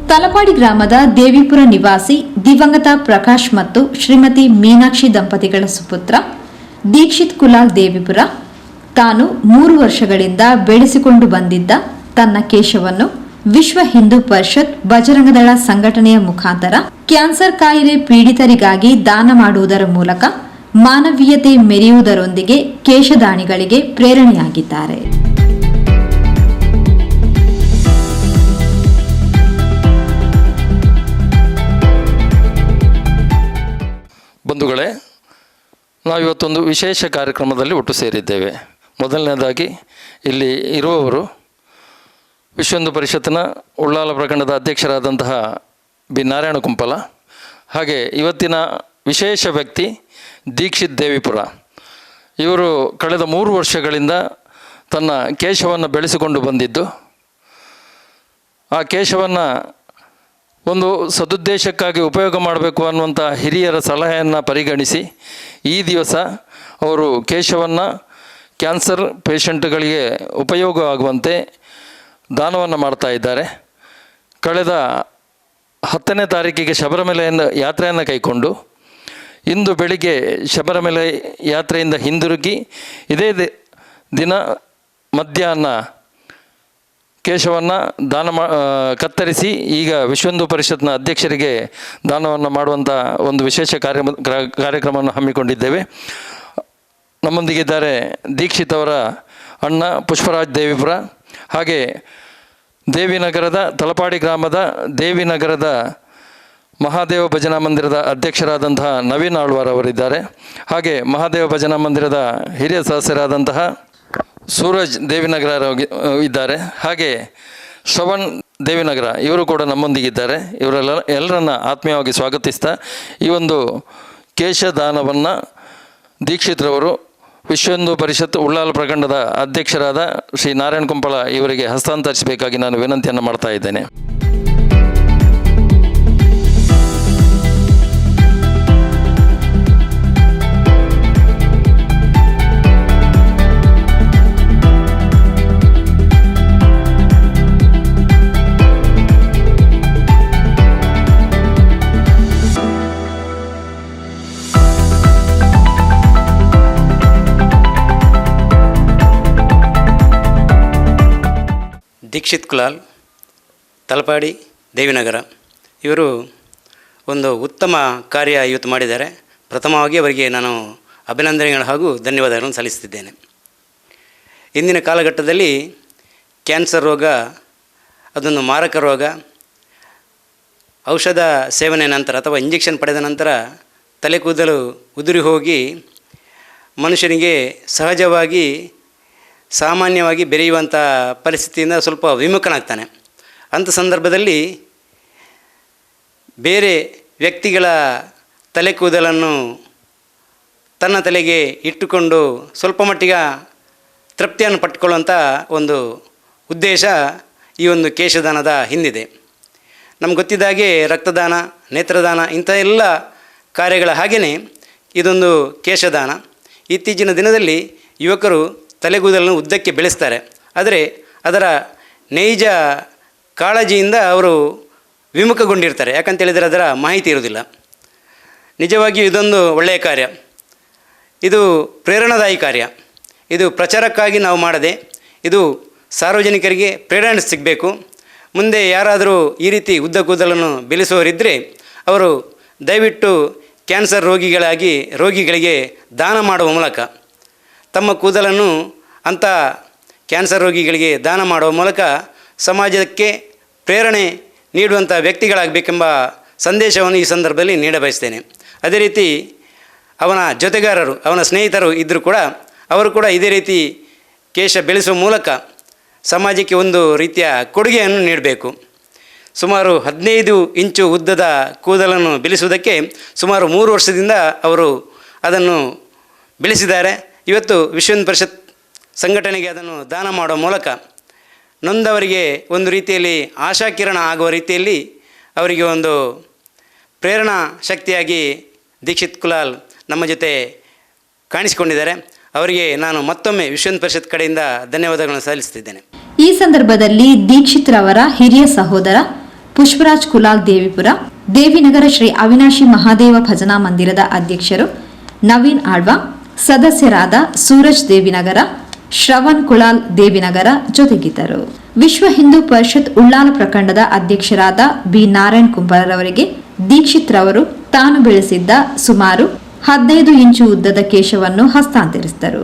ತಲಪಾಡಿ ಗ್ರಾಮದ ದೇವಿಪುರ ನಿವಾಸಿ ದಿವಂಗತ ಪ್ರಕಾಶ್ ಮತ್ತು ಶ್ರೀಮತಿ ಮೀನಾಕ್ಷಿ ದಂಪತಿಗಳ ಸುಪುತ್ರ ದೀಕ್ಷಿತ್ ಕುಲಾಲ್ ದೇವಿಪುರ ತಾನು 3 ವರ್ಷಗಳಿಂದ ಬೆಳೆಸಿಕೊಂಡು ಬಂದಿದ್ದ ತನ್ನ ಕೇಶವನ್ನು ವಿಶ್ವ ಹಿಂದೂ ಪರಿಷತ್ ಬಜರಂಗದಳ ಸಂಘಟನೆಯ ಮುಖಾಂತರ ಕ್ಯಾನ್ಸರ್ ಕಾಯಿಲೆ ಪೀಡಿತರಿಗಾಗಿ ದಾನ ಮಾಡುವುದರ ಮೂಲಕ ಮಾನವೀಯತೆ ಮೆರೆಯುವುದರೊಂದಿಗೆ ಕೇಶದಾನಿಗಳಿಗೆ ಪ್ರೇರಣೆಯಾಗಿದ್ದಾರೆ. ಬಂಧುಗಳೇ, ನಾವಿವತ್ತೊಂದು ವಿಶೇಷ ಕಾರ್ಯಕ್ರಮದಲ್ಲಿ ಒಟ್ಟು ಸೇರಿದ್ದೇವೆ. ಮೊದಲನೇದಾಗಿ ಇಲ್ಲಿ ಇರುವವರು ವಿಶ್ವ ಹಿಂದೂ ಪರಿಷತ್ತಿನ ಉಳ್ಳಾಲ ಪ್ರಖಂಡದ ಅಧ್ಯಕ್ಷರಾದಂತಹ ಬಿ ನಾರಾಯಣ ಕುಂಪಲ, ಹಾಗೆ ಇವತ್ತಿನ ವಿಶೇಷ ವ್ಯಕ್ತಿ ದೀಕ್ಷಿತ್ ದೇವಿಪುರ. ಇವರು ಕಳೆದ 3 ವರ್ಷಗಳಿಂದ ತನ್ನ ಕೇಶವನ್ನು ಬೆಳೆಸಿಕೊಂಡು ಬಂದಿದ್ದು, ಆ ಕೇಶವನ್ನು ಒಂದು ಸದುದ್ದೇಶಕ್ಕಾಗಿ ಉಪಯೋಗ ಮಾಡಬೇಕು ಅನ್ನುವಂಥ ಹಿರಿಯರ ಸಲಹೆಯನ್ನು ಪರಿಗಣಿಸಿ ಈ ದಿವಸ ಅವರು ಕೇಶವನ್ನು ಕ್ಯಾನ್ಸರ್ ಪೇಷಂಟ್ಗಳಿಗೆ ಉಪಯೋಗವಾಗುವಂತೆ ದಾನವನ್ನು ಮಾಡ್ತಾ ಇದ್ದಾರೆ. ಕಳೆದ 10ನೇ ತಾರೀಕಿಗೆ ಶಬರಿಮಲೆಯಿಂದ ಯಾತ್ರೆಯನ್ನು ಕೈಕೊಂಡು ಇಂದು ಬೆಳಿಗ್ಗೆ ಶಬರಿಮಲೆ ಯಾತ್ರೆಯಿಂದ ಹಿಂದಿರುಗಿ ಇದೇ ದಿನ ಮಧ್ಯಾಹ್ನ ಕೇಶವನ್ನು ಕತ್ತರಿಸಿ ಈಗ ವಿಶ್ವ ಹಿಂದೂ ಪರಿಷತ್ನ ಅಧ್ಯಕ್ಷರಿಗೆ ದಾನವನ್ನು ಮಾಡುವಂಥ ಒಂದು ವಿಶೇಷ ಕಾರ್ಯಕ್ರಮವನ್ನು ಹಮ್ಮಿಕೊಂಡಿದ್ದೇವೆ. ನಮ್ಮೊಂದಿಗಿದ್ದಾರೆ ದೀಕ್ಷಿತ್ ಅವರ ಅಣ್ಣ ಪುಷ್ಪರಾಜ್ ದೇವಿಪುರ, ಹಾಗೆ ದೇವಿನಗರದ ತಲಪಾಡಿ ಗ್ರಾಮದ ದೇವಿನಗರದ ಮಹಾದೇವ ಭಜನಾ ಮಂದಿರದ ಅಧ್ಯಕ್ಷರಾದಂತಹ ನವೀನ್ ಆಳ್ವಾರ್ ಅವರಿದ್ದಾರೆ. ಹಾಗೆ ಮಹಾದೇವ ಭಜನಾ ಮಂದಿರದ ಹಿರಿಯ ಸದಸ್ಯರಾದಂತಹ ಸೂರಜ್ ದೇವಿನಗರ ಇದ್ದಾರೆ. ಹಾಗೆ ಶ್ರವಣ್ ದೇವಿನಗರ ಇವರು ಕೂಡ ನಮ್ಮೊಂದಿಗಿದ್ದಾರೆ. ಎಲ್ಲರನ್ನ ಆತ್ಮೀಯವಾಗಿ ಸ್ವಾಗತಿಸ್ತಾ ಈ ಒಂದು ಕೇಶದಾನವನ್ನು ದೀಕ್ಷಿತ್ರವರು ವಿಶ್ವ ಹಿಂದೂ ಪರಿಷತ್ ಉಳ್ಳಾಲ ಪ್ರಖಂಡದ ಅಧ್ಯಕ್ಷರಾದ ಶ್ರೀ ನಾರಾಯಣ ಕುಂಪಲ ಇವರಿಗೆ ಹಸ್ತಾಂತರಿಸಬೇಕಾಗಿ ನಾನು ವಿನಂತಿಯನ್ನು ಮಾಡ್ತಾ ಇದ್ದೇನೆ. ದೀಕ್ಷಿತ್ ಕುಲಾಲ್, ತಲಪಾಡಿ ದೇವಿನಗರ ಇವರು ಒಂದು ಉತ್ತಮ ಕಾರ್ಯ ಇವತ್ತು ಮಾಡಿದ್ದಾರೆ. ಪ್ರಥಮವಾಗಿ ಅವರಿಗೆ ನಾನು ಅಭಿನಂದನೆಗಳು ಹಾಗೂ ಧನ್ಯವಾದಗಳನ್ನು ಸಲ್ಲಿಸುತ್ತಿದ್ದೇನೆ. ಇಂದಿನ ಕಾಲಘಟ್ಟದಲ್ಲಿ ಕ್ಯಾನ್ಸರ್ ರೋಗ ಅದೊಂದು ಮಾರಕ ರೋಗ. ಔಷಧ ಸೇವನೆ ನಂತರ ಅಥವಾ ಇಂಜೆಕ್ಷನ್ ಪಡೆದ ನಂತರ ತಲೆ ಕೂದಲು ಉದುರಿ ಹೋಗಿ ಮನುಷ್ಯನಿಗೆ ಸಹಜವಾಗಿ ಸಾಮಾನ್ಯವಾಗಿ ಬೆರೆಯುವಂಥ ಪರಿಸ್ಥಿತಿಯಿಂದ ಸ್ವಲ್ಪ ವಿಮುಖನಾಗ್ತಾನೆ. ಅಂಥ ಸಂದರ್ಭದಲ್ಲಿ ಬೇರೆ ವ್ಯಕ್ತಿಗಳ ತಲೆ ಕೂದಲನ್ನು ತನ್ನ ತಲೆಗೆ ಇಟ್ಟುಕೊಂಡು ಸ್ವಲ್ಪ ಮಟ್ಟಿಗೆ ತೃಪ್ತಿಯನ್ನು ಪಟ್ಟುಕೊಳ್ಳುವಂಥ ಒಂದು ಉದ್ದೇಶ ಈ ಒಂದು ಕೇಶದಾನದ ಹಿಂದಿದೆ. ನಮ್ಗೆ ಗೊತ್ತಿದ್ದಾಗೆ ರಕ್ತದಾನ, ನೇತ್ರದಾನ ಇಂಥ ಎಲ್ಲ ಕಾರ್ಯಗಳ ಹಾಗೆಯೇ ಇದೊಂದು ಕೇಶದಾನ. ಇತ್ತೀಚಿನ ದಿನದಲ್ಲಿ ಯುವಕರು ತಲೆಗೂದಲನ್ನು ಉದ್ದಕ್ಕೆ ಬೆಳೆಸ್ತಾರೆ, ಆದರೆ ಅದರ ನೈಜ ಕಾಳಜಿಯಿಂದ ಅವರು ವಿಮುಖಗೊಂಡಿರ್ತಾರೆ. ಯಾಕಂತೇಳಿದರೆ ಅದರ ಮಾಹಿತಿ ಇರುವುದಿಲ್ಲ. ನಿಜವಾಗಿಯೂ ಇದೊಂದು ಒಳ್ಳೆಯ ಕಾರ್ಯ, ಇದು ಪ್ರೇರಣಾದಾಯಿ ಕಾರ್ಯ. ಇದು ಪ್ರಚಾರಕ್ಕಾಗಿ ನಾವು ಮಾಡದೆ ಇದು ಸಾರ್ವಜನಿಕರಿಗೆ ಪ್ರೇರಣೆ ಸಿಗಬೇಕು. ಮುಂದೆ ಯಾರಾದರೂ ಈ ರೀತಿ ಉದ್ದ ಕೂದಲನ್ನು ಬೆಳೆಸುವವರಿದ್ದರೆ ಅವರು ದಯವಿಟ್ಟು ಕ್ಯಾನ್ಸರ್ ರೋಗಿಗಳಿಗೆ ದಾನ ಮಾಡುವ ಮೂಲಕ ತಮ್ಮ ಕೂದಲನ್ನು ಅಂಥ ಕ್ಯಾನ್ಸರ್ ರೋಗಿಗಳಿಗೆ ದಾನ ಮಾಡುವ ಮೂಲಕ ಸಮಾಜಕ್ಕೆ ಪ್ರೇರಣೆ ನೀಡುವಂಥ ವ್ಯಕ್ತಿಗಳಾಗಬೇಕೆಂಬ ಸಂದೇಶವನ್ನು ಈ ಸಂದರ್ಭದಲ್ಲಿ ನೀಡಬಯಸ್ತೇನೆ. ಅದೇ ರೀತಿ ಅವನ ಜೊತೆಗಾರರು, ಅವನ ಸ್ನೇಹಿತರು ಇದ್ದರೂ ಕೂಡ ಅವರು ಕೂಡ ಇದೇ ರೀತಿ ಕೇಶ ಬೆಳೆಸುವ ಮೂಲಕ ಸಮಾಜಕ್ಕೆ ಒಂದು ರೀತಿಯ ಕೊಡುಗೆಯನ್ನು ನೀಡಬೇಕು. ಸುಮಾರು 15 ಇಂಚು ಉದ್ದದ ಕೂದಲನ್ನು ಬೆಳೆಸುವುದಕ್ಕೆ ಸುಮಾರು 3 ವರ್ಷದಿಂದ ಅವರು ಅದನ್ನು ಬೆಳೆಸಿದ್ದಾರೆ. ಇವತ್ತು ವಿಶ್ವ ಹಿಂದೂ ಪರಿಷತ್ ಸಂಘಟನೆಗೆ ಅದನ್ನು ದಾನ ಮಾಡುವ ಮೂಲಕ ನೊಂದವರಿಗೆ ಒಂದು ರೀತಿಯಲ್ಲಿ ಆಶಾಕಿರಣ ಆಗುವ ರೀತಿಯಲ್ಲಿ ಅವರಿಗೆ ಒಂದು ಪ್ರೇರಣಾ ಶಕ್ತಿಯಾಗಿ ದೀಕ್ಷಿತ್ ಕುಲಾಲ್ ನಮ್ಮ ಜೊತೆ ಕಾಣಿಸಿಕೊಂಡಿದ್ದಾರೆ. ಅವರಿಗೆ ನಾನು ಮತ್ತೊಮ್ಮೆ ವಿಶ್ವ ಹಿಂದೂ ಪರಿಷತ್ ಕಡೆಯಿಂದ ಧನ್ಯವಾದಗಳನ್ನು ಸಲ್ಲಿಸುತ್ತಿದ್ದೇನೆ. ಈ ಸಂದರ್ಭದಲ್ಲಿ ದೀಕ್ಷಿತ್ ರವರ ಹಿರಿಯ ಸಹೋದರ ಪುಷ್ಪರಾಜ್ ಕುಲಾಲ್ ದೇವಿಪುರ, ದೇವಿನಗರ ಶ್ರೀ ಅವಿನಾಶಿ ಮಹಾದೇವ ಭಜನಾ ಮಂದಿರದ ಅಧ್ಯಕ್ಷರು ನವೀನ್ ಆಳ್ವ, ಸದಸ್ಯರಾದ ಸೂರಜ್ ದೇವಿನಗರ, ಶ್ರವಣ್ ಕುಲಾಲ್ ದೇವಿನಗರ ಜೊತೆಗಿದ್ದರು. ವಿಶ್ವ ಹಿಂದೂ ಪರಿಷತ್ ಉಳ್ಳಾಲ ಪ್ರಖಂಡದ ಅಧ್ಯಕ್ಷರಾದ ಬಿ ನಾರಾಯಣ್ ಕುಂಬಾರರವರಿಗೆ ದೀಕ್ಷಿತ್ ರವರು ತಾನು ಬೆಳೆಸಿದ್ದ ಸುಮಾರು 15 ಇಂಚು ಉದ್ದದ ಕೇಶವನ್ನು ಹಸ್ತಾಂತರಿಸಿದರು.